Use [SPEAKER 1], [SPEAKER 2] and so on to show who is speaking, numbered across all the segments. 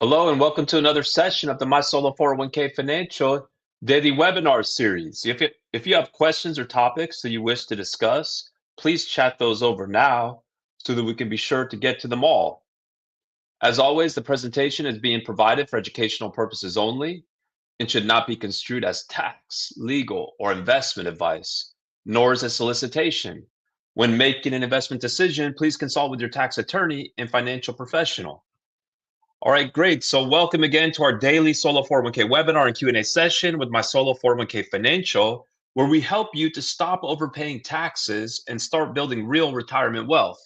[SPEAKER 1] Hello and welcome to another session of the My Solo 401k Financial Daily Webinar Series. If you have questions or topics that you wish to discuss, please chat those over now so that we can be sure to get to them all. As always, the presentation is being provided for educational purposes only and should not be construed as tax, legal, or investment advice, nor as a solicitation. When making an investment decision, please consult with your tax attorney and financial professional. All right, great. So welcome again to our daily Solo 401k webinar and Q&A session with My Solo 401k Financial, where we help you to stop overpaying taxes and start building real retirement wealth.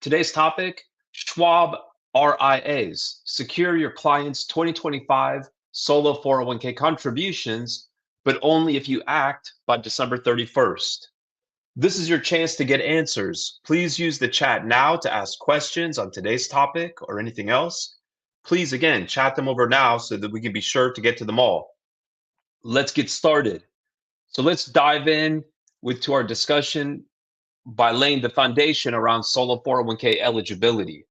[SPEAKER 1] Today's topic, Schwab RIAs. Secure your clients' 2025 Solo 401k contributions, but only if you act by December 31st. This is your chance to get answers. Please use the chat now to ask questions on today's topic or anything else. Please, again, chat them over now so that we can be sure to get to them all. Let's get started. So let's dive in to our discussion by laying the foundation around Solo 401k eligibility.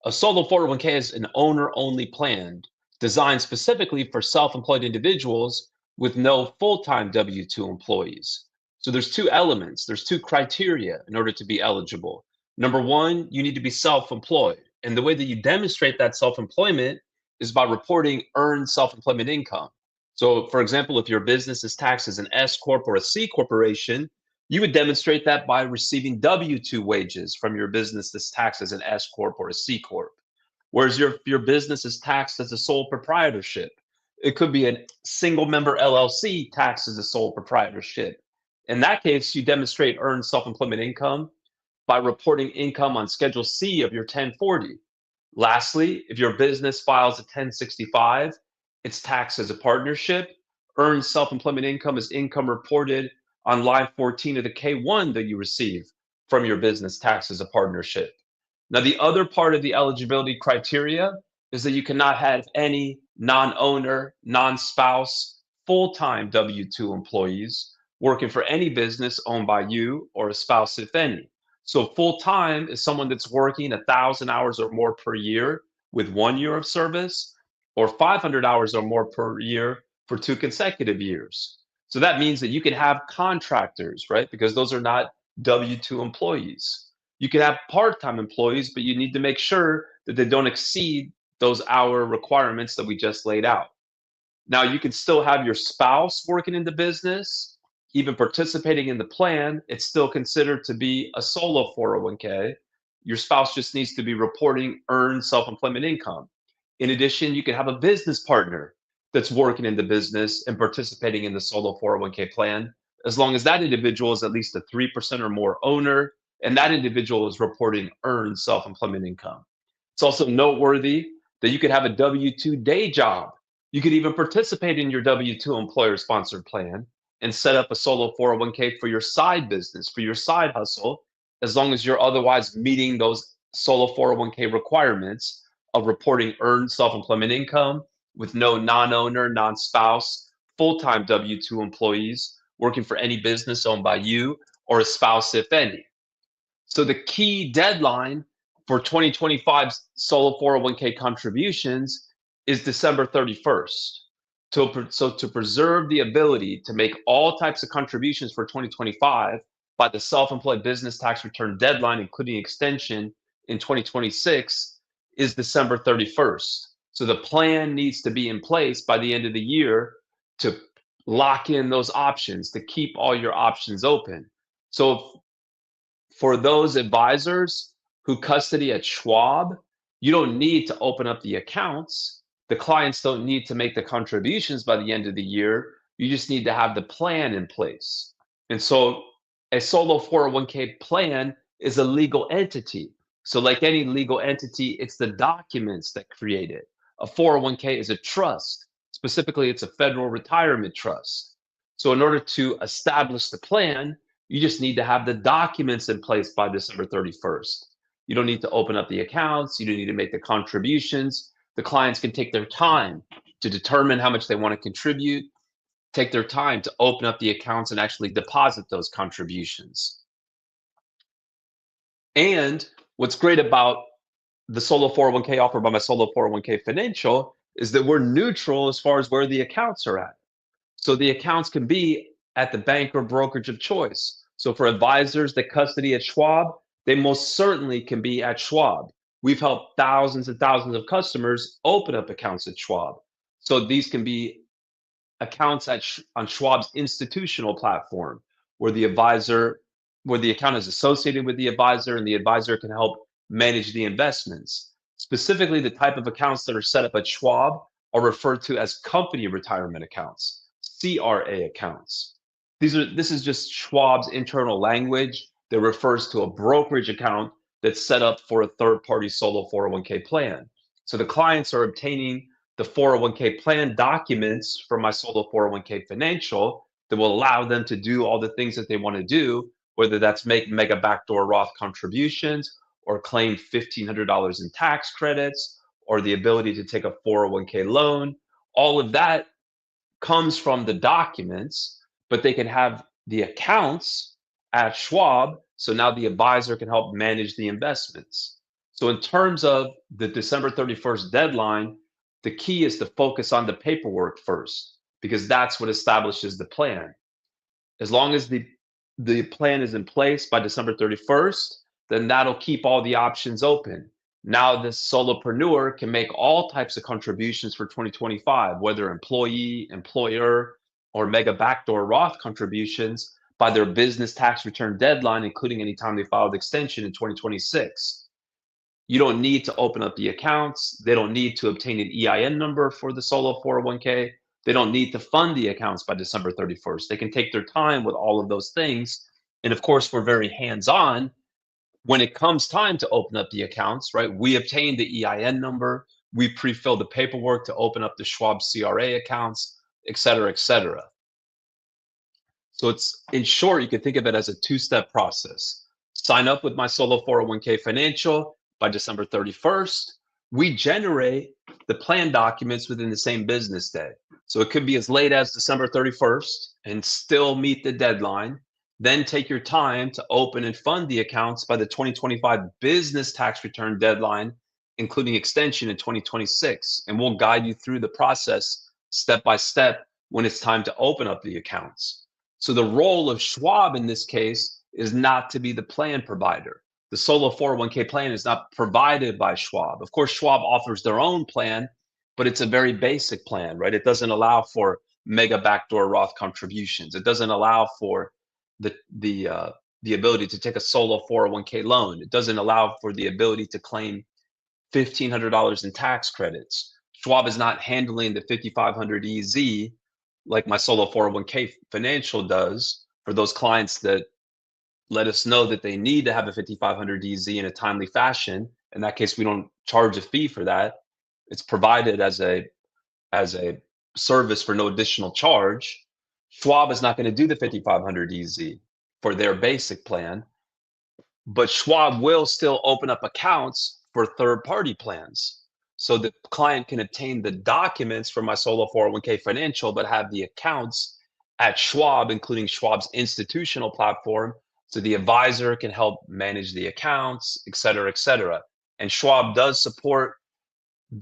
[SPEAKER 1] A Solo 401k is an owner-only plan designed specifically for self-employed individuals with no full-time W-2 employees. So there's two elements, there's two criteria in order to be eligible. Number one, you need to be self-employed. And the way that you demonstrate that self-employment is by reporting earned self-employment income. So for example, if your business is taxed as an S Corp or a C Corporation, you would demonstrate that by receiving W-2 wages from your business that's taxed as an S Corp or a C Corp. Whereas your business is taxed as a sole proprietorship. It could be a single member LLC taxed as a sole proprietorship. In that case, you demonstrate earned self-employment income by reporting income on Schedule C of your 1040. Lastly, if your business files a 1065, it's taxed as a partnership. Earned self-employment income is income reported on line 14 of the K1 that you receive from your business taxed as a partnership. Now, the other part of the eligibility criteria is that you cannot have any non-owner, non-spouse, full-time W-2 employees working for any business owned by you or a spouse, if any. So full-time is someone that's working 1,000 hours or more per year with 1 year of service, or 500 hours or more per year for 2 consecutive years. So that means that you can have contractors, right? Because those are not W-2 employees. You can have part-time employees, but you need to make sure that they don't exceed those hour requirements that we just laid out. Now, you can still have your spouse working in the business, even participating in the plan. It's still considered to be a solo 401k. Your spouse just needs to be reporting earned self-employment income. In addition, you can have a business partner that's working in the business and participating in the solo 401k plan, as long as that individual is at least a 3% or more owner, and that individual is reporting earned self-employment income. It's also noteworthy that you could have a W-2 day job. You could even participate in your W-2 employer-sponsored plan and set up a solo 401k for your side business, for your side hustle, as long as you're otherwise meeting those solo 401k requirements of reporting earned self-employment income with no non-owner, non-spouse, full-time W-2 employees working for any business owned by you or a spouse, if any. So the key deadline for 2025 solo 401k contributions is December 31st. So to preserve the ability to make all types of contributions for 2025 by the self-employed business tax return deadline, including extension in 2026, is December 31st. So the plan needs to be in place by the end of the year to lock in those options, to keep all your options open. So for those advisors who custody at Schwab, you don't need to open up the accounts. The clients don't need to make the contributions by the end of the year. You just need to have the plan in place. And so a solo 401k plan is a legal entity. So like any legal entity, it's the documents that create it. A 401k is a trust. Specifically, it's a federal retirement trust. So in order to establish the plan, you just need to have the documents in place by December 31st. You don't need to open up the accounts. You don't need to make the contributions. The clients can take their time to determine how much they want to contribute, take their time to open up the accounts and actually deposit those contributions. And what's great about the solo 401k offered by my solo 401k Financial is that we're neutral as far as where the accounts are at. So the accounts can be at the bank or brokerage of choice. So for advisors that custody at Schwab, they most certainly can be at Schwab. We've helped thousands and thousands of customers open up accounts at Schwab. So these can be accounts on Schwab's institutional platform, where the account is associated with the advisor, and the advisor can help manage the investments. Specifically, the type of accounts that are set up at Schwab are referred to as company retirement accounts, CRA accounts. This is just Schwab's internal language that refers to a brokerage account that's set up for a third-party solo 401k plan. So the clients are obtaining the 401k plan documents from my solo 401k Financial that will allow them to do all the things that they want to do, whether that's make Mega Backdoor Roth contributions or claim $1,500 in tax credits or the ability to take a 401k loan. All of that comes from the documents, but they can have the accounts at Schwab. So now the advisor can help manage the investments. So in terms of the December 31st deadline, the key is to focus on the paperwork first, because that's what establishes the plan. As long as the plan is in place by December 31st, then that'll keep all the options open. Now this solopreneur can make all types of contributions for 2025, whether employee, employer, or Mega Backdoor Roth contributions by their business tax return deadline, including any time they filed extension in 2026. You don't need to open up the accounts. They don't need to obtain an EIN number for the solo 401k. They don't need to fund the accounts by December 31st. They can take their time with all of those things. And of course, we're very hands-on. When it comes time to open up the accounts, right? We obtain the EIN number. We pre-fill the paperwork to open up the Schwab CRA accounts, et cetera, et cetera. So it's, in short, you can think of it as a two-step process. Sign up with my solo 401k Financial by December 31st. We generate the plan documents within the same business day. So it could be as late as December 31st and still meet the deadline. Then take your time to open and fund the accounts by the 2025 business tax return deadline, including extension in 2026. And we'll guide you through the process step by step when it's time to open up the accounts. So the role of Schwab in this case is not to be the plan provider. The solo 401k plan is not provided by Schwab. Of course, Schwab offers their own plan, but it's a very basic plan, right? It doesn't allow for Mega Backdoor Roth contributions. It doesn't allow for the ability to take a solo 401k loan. It doesn't allow for the ability to claim $1,500 in tax credits. Schwab is not handling the 5500 EZ like my solo 401k Financial does for those clients that let us know that they need to have a 5500 EZ in a timely fashion. In that case, we don't charge a fee for that. It's provided as a service for no additional charge. Schwab is not going to do the 5500 EZ for their basic plan, but Schwab will still open up accounts for third-party plans. So the client can obtain the documents from my solo 401k Financial, but have the accounts at Schwab, including Schwab's institutional platform. So the advisor can help manage the accounts, et cetera, et cetera. And Schwab does support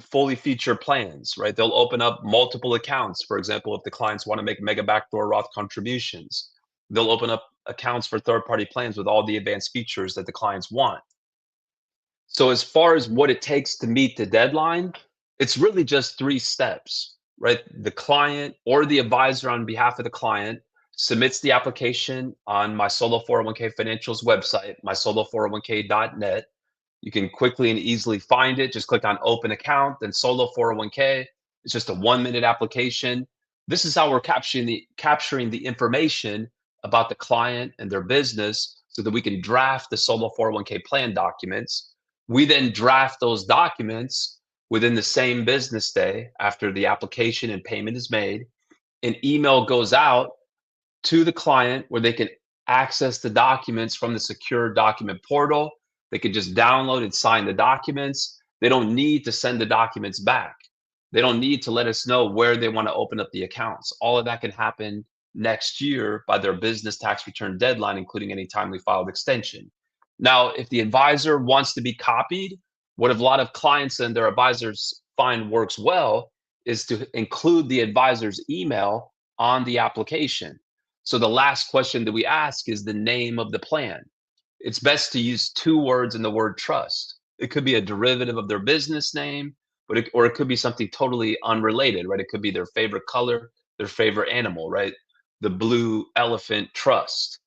[SPEAKER 1] fully featured plans, right? They'll open up multiple accounts. For example, if the clients want to make Mega Backdoor Roth contributions, they'll open up accounts for third-party plans with all the advanced features that the clients want. So as far as what it takes to meet the deadline, it's really just 3 steps, right? The client or the advisor on behalf of the client submits the application on my solo 401k Financial's website, mysolo401k.net. You can quickly and easily find it. Just click on open account, then solo 401k. It's just a 1-minute application. This is how we're capturing the information about the client and their business so that we can draft the solo 401k plan documents. We then draft those documents within the same business day after the application and payment is made. An email goes out to the client where they can access the documents from the secure document portal. They can just download and sign the documents. They don't need to send the documents back. They don't need to let us know where they want to open up the accounts. All of that can happen next year by their business tax return deadline, including any timely filed extension. Now, if the advisor wants to be copied What a lot of clients and their advisors find works well is to include the advisor's email on the application. So the last question that we ask is the name of the plan. It's best to use 2 words in the word trust. It could be a derivative of their business name, or it could be something totally unrelated, right? It could be their favorite color, their favorite animal, right? The blue elephant trust.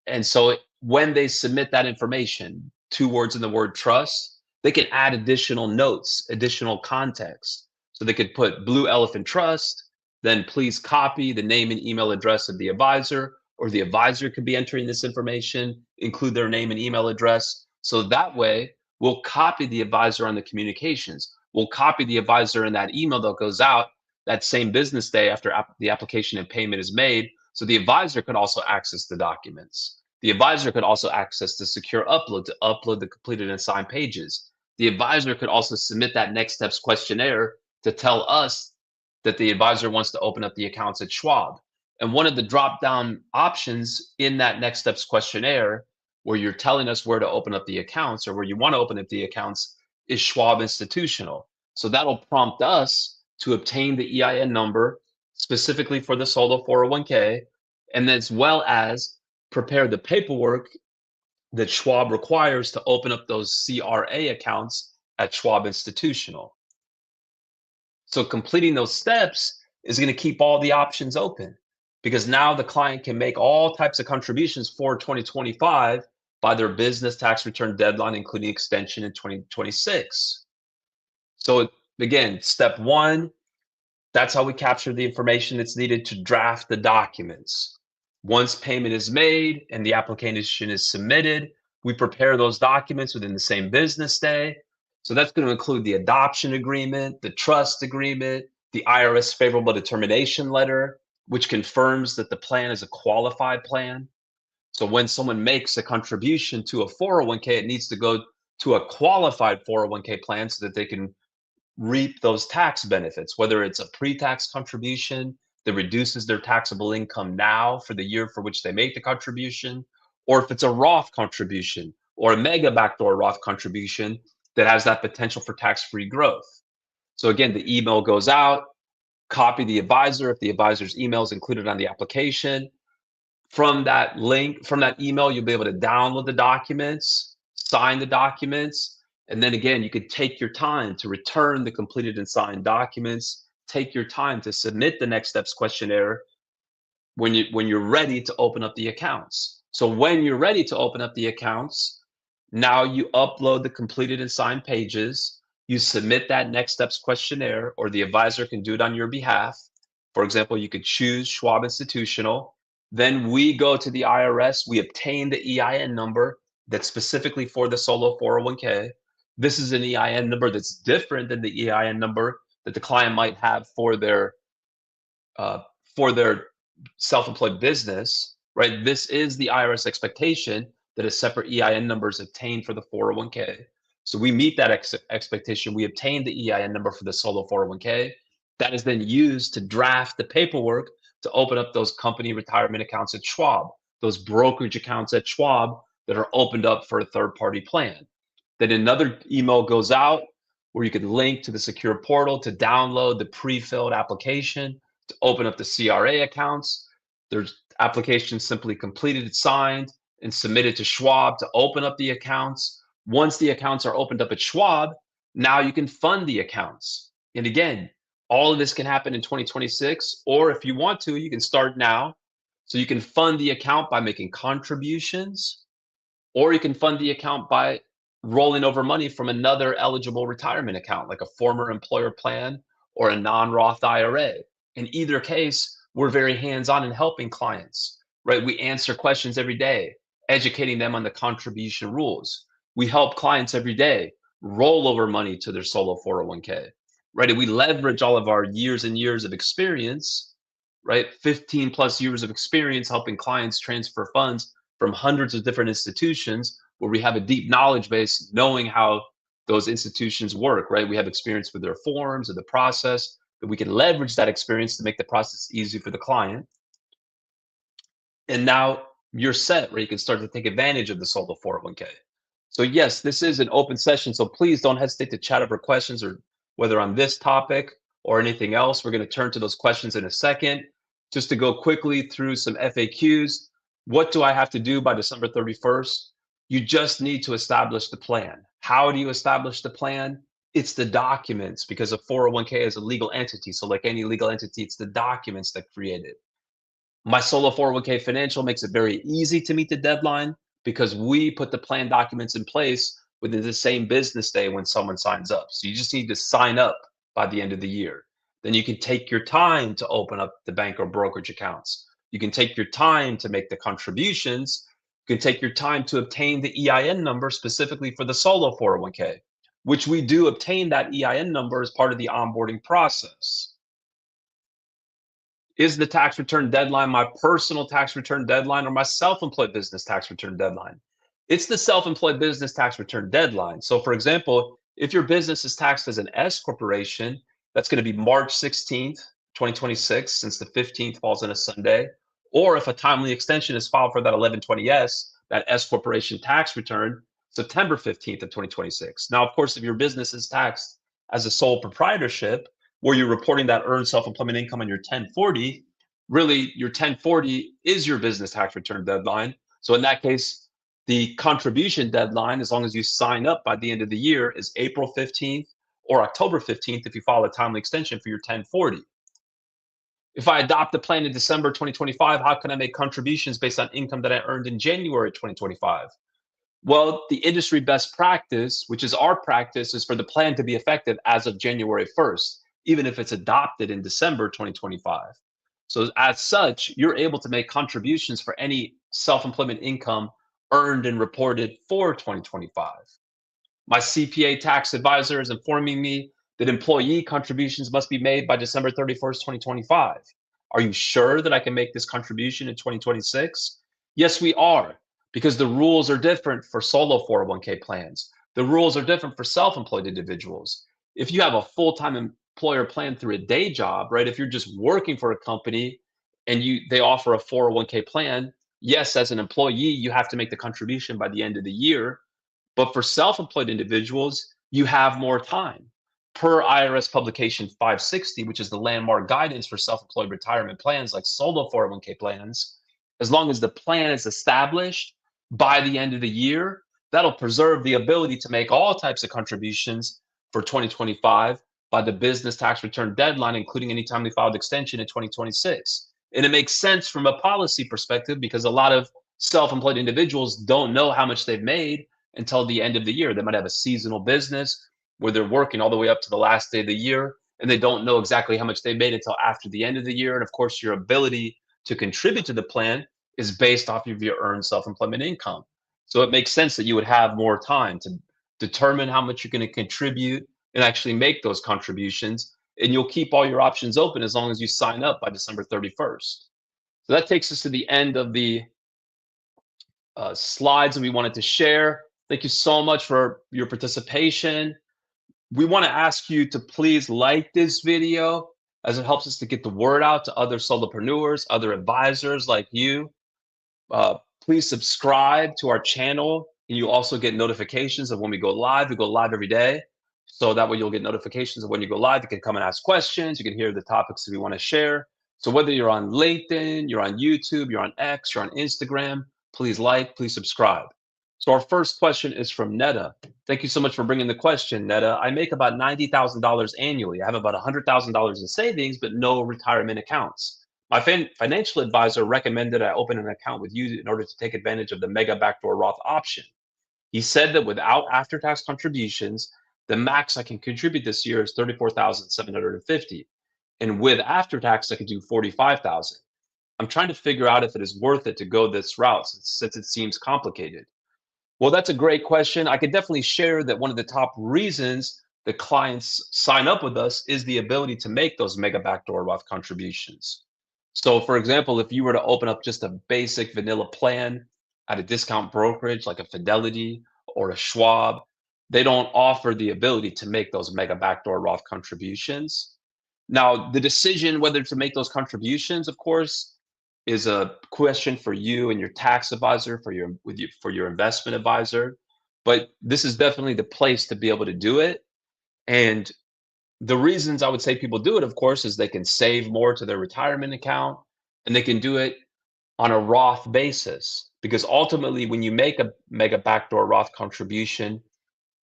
[SPEAKER 1] And so when they submit that information, 2 words in the word trust, they can add additional notes, additional context. So they could put Blue Elephant Trust, then please copy the name and email address of the advisor, or the advisor could be entering this information, include their name and email address. So that way, we'll copy the advisor on the communications. We'll copy the advisor in that email that goes out that same business day after the application and payment is made. So the advisor could also access the documents. The advisor could also access the secure upload to upload the completed and signed pages. The advisor could also submit that next steps questionnaire to tell us that the advisor wants to open up the accounts at Schwab. And one of the drop down options in that next steps questionnaire, where you're telling us where to open up the accounts or where you want to open up the accounts, is Schwab Institutional. So that'll prompt us to obtain the EIN number specifically for the solo 401k, and as well as prepare the paperwork that Schwab requires to open up those CRA accounts at Schwab Institutional. So completing those steps is going to keep all the options open, because now the client can make all types of contributions for 2025 by their business tax return deadline, including extension in 2026. So again, step 1, that's how we capture the information that's needed to draft the documents. Once payment is made and the application is submitted, we prepare those documents within the same business day. So that's going to include the adoption agreement, the trust agreement, the IRS favorable determination letter, which confirms that the plan is a qualified plan. So when someone makes a contribution to a 401k, it needs to go to a qualified 401k plan so that they can reap those tax benefits, whether it's a pre-tax contribution that reduces their taxable income now for the year for which they make the contribution, or if it's a Roth contribution or a Mega Backdoor Roth contribution that has that potential for tax-free growth. So again, the email goes out, copy the advisor if the advisor's email is included on the application. From that link, from that email, you'll be able to download the documents, sign the documents, and then again, you could take your time to return the completed and signed documents, take your time to submit the next steps questionnaire when you're ready to open up the accounts. So when you're ready to open up the accounts, now you upload the completed and signed pages, you submit that next steps questionnaire, or the advisor can do it on your behalf. For example, you could choose Schwab Institutional. Then we go to the IRS, we obtain the EIN number that's specifically for the solo 401k. This is an EIN number that's different than the EIN number that the client might have for their self-employed business, right? This is the IRS expectation that a separate EIN number is obtained for the 401k. So we meet that expectation. We obtain the EIN number for the solo 401k. That is then used to draft the paperwork to open up those company retirement accounts at Schwab, those brokerage accounts at Schwab that are opened up for a third-party plan. Then another email goes out where you can link to the secure portal to download the pre-filled application to open up the CRA accounts. There's applications simply completed, signed, and submitted to Schwab to open up the accounts. Once the accounts are opened up at Schwab, now you can fund the accounts. And again, all of this can happen in 2026, or if you want to, you can start now. So you can fund the account by making contributions, or you can fund the account by rolling over money from another eligible retirement account, like a former employer plan or a non-Roth IRA. In either case, we're very hands-on in helping clients, right? We answer questions every day, educating them on the contribution rules. We help clients every day roll over money to their solo 401k, right? And we leverage all of our years and years of experience, right? 15 plus years of experience helping clients transfer funds from hundreds of different institutions, where we have a deep knowledge base knowing how those institutions work, right? We have experience with their forms or the process, that we can leverage that experience to make the process easy for the client. And now you're set where you can start to take advantage of the solo 401k. So yes, this is an open session, so please don't hesitate to chat over questions, or whether on this topic or anything else. We're going to turn to those questions in a second. Just to go quickly through some FAQs. What do I have to do by December 31st? You just need to establish the plan. How do you establish the plan? It's the documents, because a 401k is a legal entity. So like any legal entity, it's the documents that create it. My solo 401k financial makes it very easy to meet the deadline, because we put the plan documents in place within the same business day when someone signs up. So you just need to sign up by the end of the year. Then you can take your time to open up the bank or brokerage accounts. You can take your time to make the contributions. You can take your time to obtain the EIN number specifically for the solo 401k, which we do obtain that EIN number as part of the onboarding process. Is the tax return deadline my personal tax return deadline or my self-employed business tax return deadline? It's the self-employed business tax return deadline. So for example, if your business is taxed as an S corporation, that's going to be March 16th, 2026, since the 15th falls on a Sunday. Or if a timely extension is filed for that 1120S, that S corporation tax return, September 15th of 2026. Now, of course, if your business is taxed as a sole proprietorship, where you're reporting that earned self-employment income on your 1040, really your 1040 is your business tax return deadline. So in that case, the contribution deadline, as long as you sign up by the end of the year, is April 15th or October 15th if you file a timely extension for your 1040. If I adopt the plan in December 2025, how can I make contributions based on income that I earned in January 2025? Well, the industry best practice, which is our practice, is for the plan to be effective as of January 1st, even if it's adopted in December 2025. So, as such, you're able to make contributions for any self employment income earned and reported for 2025. My CPA tax advisor is informing me that employee contributions must be made by December 31st, 2025. Are you sure that I can make this contribution in 2026? Yes, we are, because the rules are different for solo 401k plans. The rules are different for self-employed individuals. If you have a full-time employer plan through a day job, right? If you're just working for a company and they offer a 401k plan, yes, as an employee, you have to make the contribution by the end of the year. But for self-employed individuals, you have more time. Per IRS publication 560, which is the landmark guidance for self-employed retirement plans like solo 401k plans, as long as the plan is established by the end of the year, that'll preserve the ability to make all types of contributions for 2025 by the business tax return deadline, including any timely filed extension in 2026. And it makes sense from a policy perspective, because a lot of self-employed individuals don't know how much they've made until the end of the year. They might have a seasonal business where they're working all the way up to the last day of the year, and they don't know exactly how much they made until after the end of the year. And of course, your ability to contribute to the plan is based off of your earned self-employment income. So it makes sense that you would have more time to determine how much you're going to contribute and actually make those contributions. And you'll keep all your options open as long as you sign up by December 31st. So that takes us to the end of the slides that we wanted to share. Thank you so much for your participation. We want to ask you to please like this video, as it helps us to get the word out to other solopreneurs, other advisors like you. Please subscribe to our channel, and you also get notifications of when we go live. We go live every day. So that way you'll get notifications of when you go live. You can come and ask questions. You can hear the topics that we want to share. So whether you're on LinkedIn, you're on YouTube, you're on X, you're on Instagram, please like, please subscribe. So our first question is from Netta. Thank you so much for bringing the question, Netta. I make about $90,000 annually. I have about $100,000 in savings, but no retirement accounts. My financial advisor recommended I open an account with you in order to take advantage of the Mega Backdoor Roth option. He said that without after-tax contributions, the max I can contribute this year is $34,750, and with after-tax, I can do $45,000. I'm trying to figure out if it is worth it to go this route, since it seems complicated. Well, that's a great question. I could definitely share that one of the top reasons the clients sign up with us is the ability to make those Mega Backdoor Roth contributions. So for example, if you were to open up just a basic vanilla plan at a discount brokerage like a Fidelity or a Schwab, they don't offer the ability to make those Mega Backdoor Roth contributions. Now, the decision whether to make those contributions, of course, is a question for you and your tax advisor, for your investment advisor. but this is definitely the place to be able to do it. And the reasons I would say people do it, of course, is they can save more to their retirement account and they can do it on a Roth basis. Because ultimately, when you make a mega backdoor Roth contribution,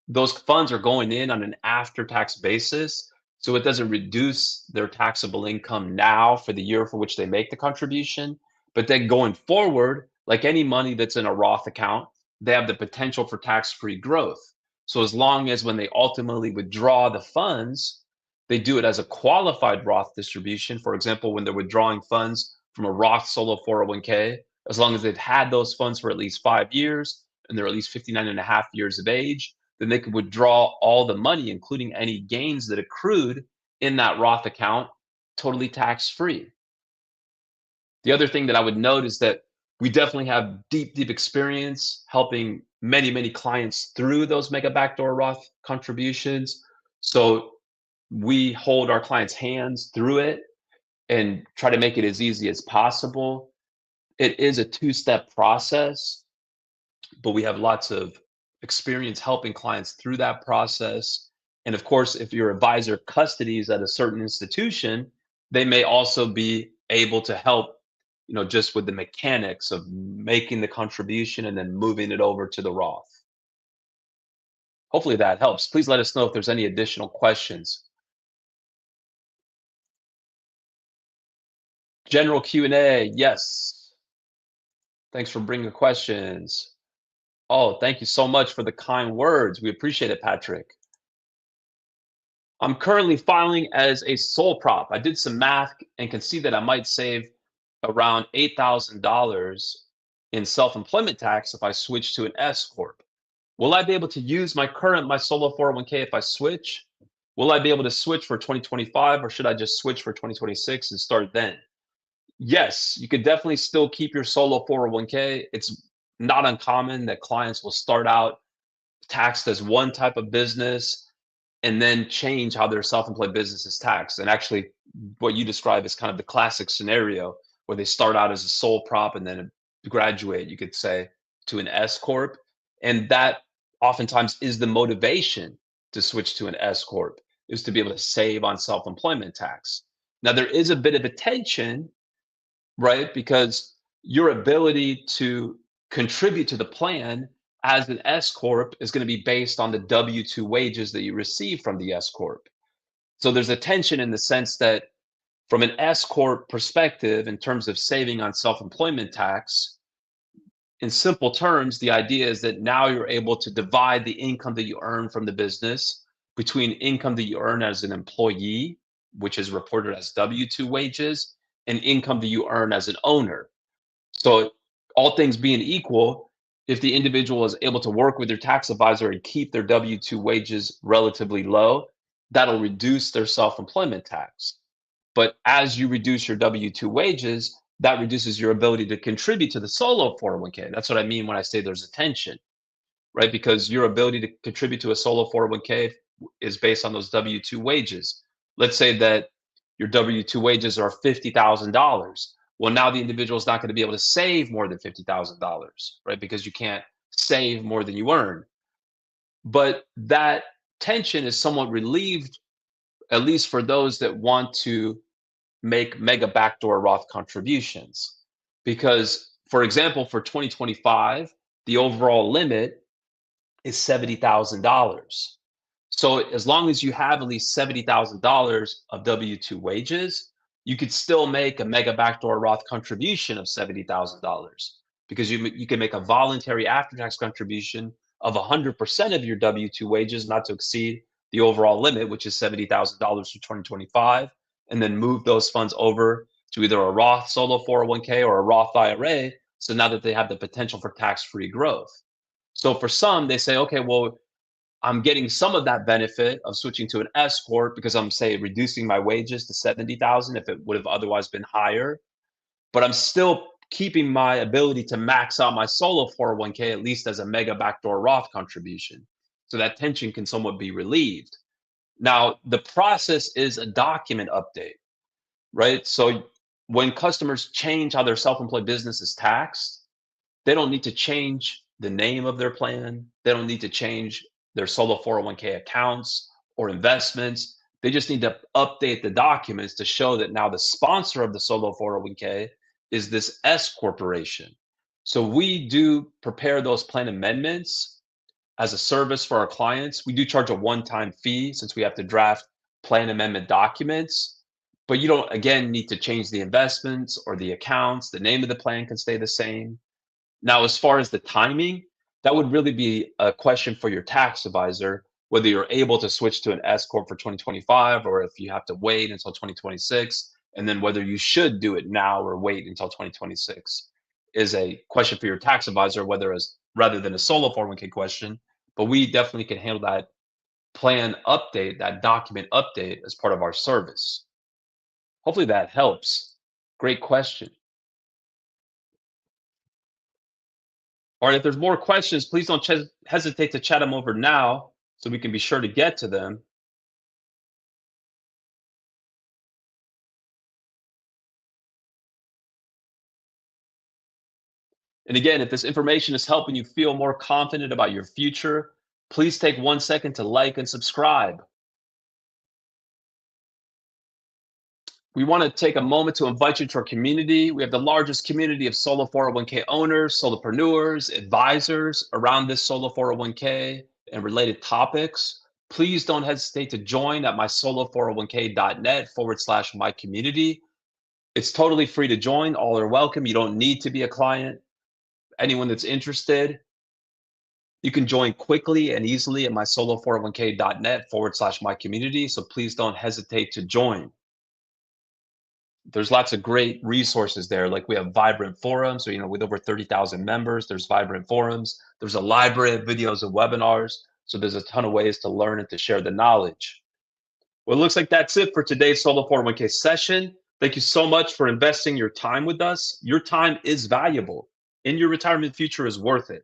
[SPEAKER 1] those funds are going in on an after-tax basis. So it doesn't reduce their taxable income now for the year for which they make the contribution. But then going forward, like any money that's in a Roth account, they have the potential for tax-free growth. So as long as when they ultimately withdraw the funds, they do it as a qualified Roth distribution. For example, when they're withdrawing funds from a Roth solo 401k, as long as they've had those funds for at least 5 years and they're at least 59 and a half years of age, then they could withdraw all the money, including any gains that accrued in that Roth account, totally tax free. The other thing that I would note is that we definitely have deep, deep experience helping many, many clients through those mega backdoor Roth contributions. So we hold our clients' hands through it and try to make it as easy as possible. It is a two-step process, but we have lots of experience helping clients through that process. And of course, if your advisor custodies at a certain institution, they may also be able to help, just with the mechanics of making the contribution and then moving it over to the Roth. Hopefully that helps. Please let us know if there's any additional questions. General Q&A, yes. Thanks for bringing questions. Oh, thank you so much for the kind words. We appreciate it, Patrick. I'm currently filing as a sole prop. I did some math and can see that I might save around $8,000 in self-employment tax if I switch to an S corp. Will I be able to use my solo 401k if I switch? Will I be able to switch for 2025, or should I just switch for 2026 and start then? Yes, you could definitely still keep your solo 401k. It's not uncommon that clients will start out taxed as one type of business and then change how their self-employed business is taxed. And actually, what you describe is kind of the classic scenario where they start out as a sole prop and then graduate, you could say, to an S corp. And that oftentimes is the motivation to switch to an S corp, is to be able to save on self-employment tax. Now, there is a bit of a tension, right? Because your ability to contribute to the plan as an S corp is going to be based on the W-2 wages that you receive from the S corp. So there's a tension in the sense that from an S corp perspective, in terms of saving on self-employment tax, in simple terms, the idea is that now you're able to divide the income that you earn from the business between income that you earn as an employee, which is reported as W-2 wages, and income that you earn as an owner. So all things being equal, if the individual is able to work with their tax advisor and keep their W-2 wages relatively low, that'll reduce their self-employment tax. But as you reduce your W-2 wages, that reduces your ability to contribute to the solo 401k. That's what I mean when I say there's a tension, right? Because your ability to contribute to a solo 401k is based on those W-2 wages. Let's say that your W-2 wages are $50,000. Well, now the individual is not going to be able to save more than $50,000, right? Because you can't save more than you earn. But that tension is somewhat relieved, at least for those that want to make mega backdoor Roth contributions. Because, for example, for 2025, the overall limit is $70,000. So as long as you have at least $70,000 of W-2 wages, you could still make a mega backdoor Roth contribution of $70,000, because you can make a voluntary after-tax contribution of 100% of your W-2 wages, not to exceed the overall limit, which is $70,000 for 2025, and then move those funds over to either a Roth solo 401k or a Roth IRA. So now that they have the potential for tax-free growth. So for some, they say, okay, well, I'm getting some of that benefit of switching to an S corp because I'm, say, reducing my wages to 70,000 if it would have otherwise been higher, but I'm still keeping my ability to max out my solo 401k, at least as a mega backdoor Roth contribution. So that tension can somewhat be relieved. Now, the process is a document update, right? So when customers change how their self-employed business is taxed, they don't need to change the name of their plan. They don't need to change their solo 401k accounts or investments. They just need to update the documents to show that now the sponsor of the solo 401k is this S corporation. So we do prepare those plan amendments as a service for our clients. We do charge a one-time fee since we have to draft plan amendment documents, but you don't, again, need to change the investments or the accounts. The name of the plan can stay the same. Now, as far as the timing, that would really be a question for your tax advisor, whether you're able to switch to an S Corp for 2025 or if you have to wait until 2026, and then whether you should do it now or wait until 2026 is a question for your tax advisor, rather than a solo 401k question. But we definitely can handle that plan update, that document update as part of our service. Hopefully that helps. Great question. All right, if there's more questions, please don't hesitate to chat them over now so we can be sure to get to them. And again, if this information is helping you feel more confident about your future, please take 1 second to like and subscribe. We want to take a moment to invite you to our community. We have the largest community of solo 401k owners, solopreneurs, advisors around this solo 401k and related topics. Please don't hesitate to join at mysolo401k.net/my community. It's totally free to join. All are welcome. You don't need to be a client. Anyone that's interested, you can join quickly and easily at mysolo401k.net/my community. So please don't hesitate to join. There's lots of great resources there. Like we have vibrant forums. So, with over 30,000 members, there's vibrant forums. There's a library of videos and webinars. So there's a ton of ways to learn and to share the knowledge. Well, it looks like that's it for today's Solo 401k session. Thank you so much for investing your time with us. Your time is valuable and your retirement future is worth it.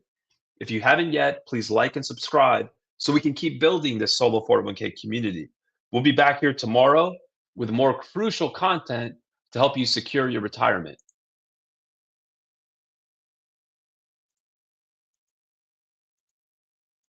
[SPEAKER 1] If you haven't yet, please like and subscribe so we can keep building this Solo 401k community. We'll be back here tomorrow with more crucial content to help you secure your retirement.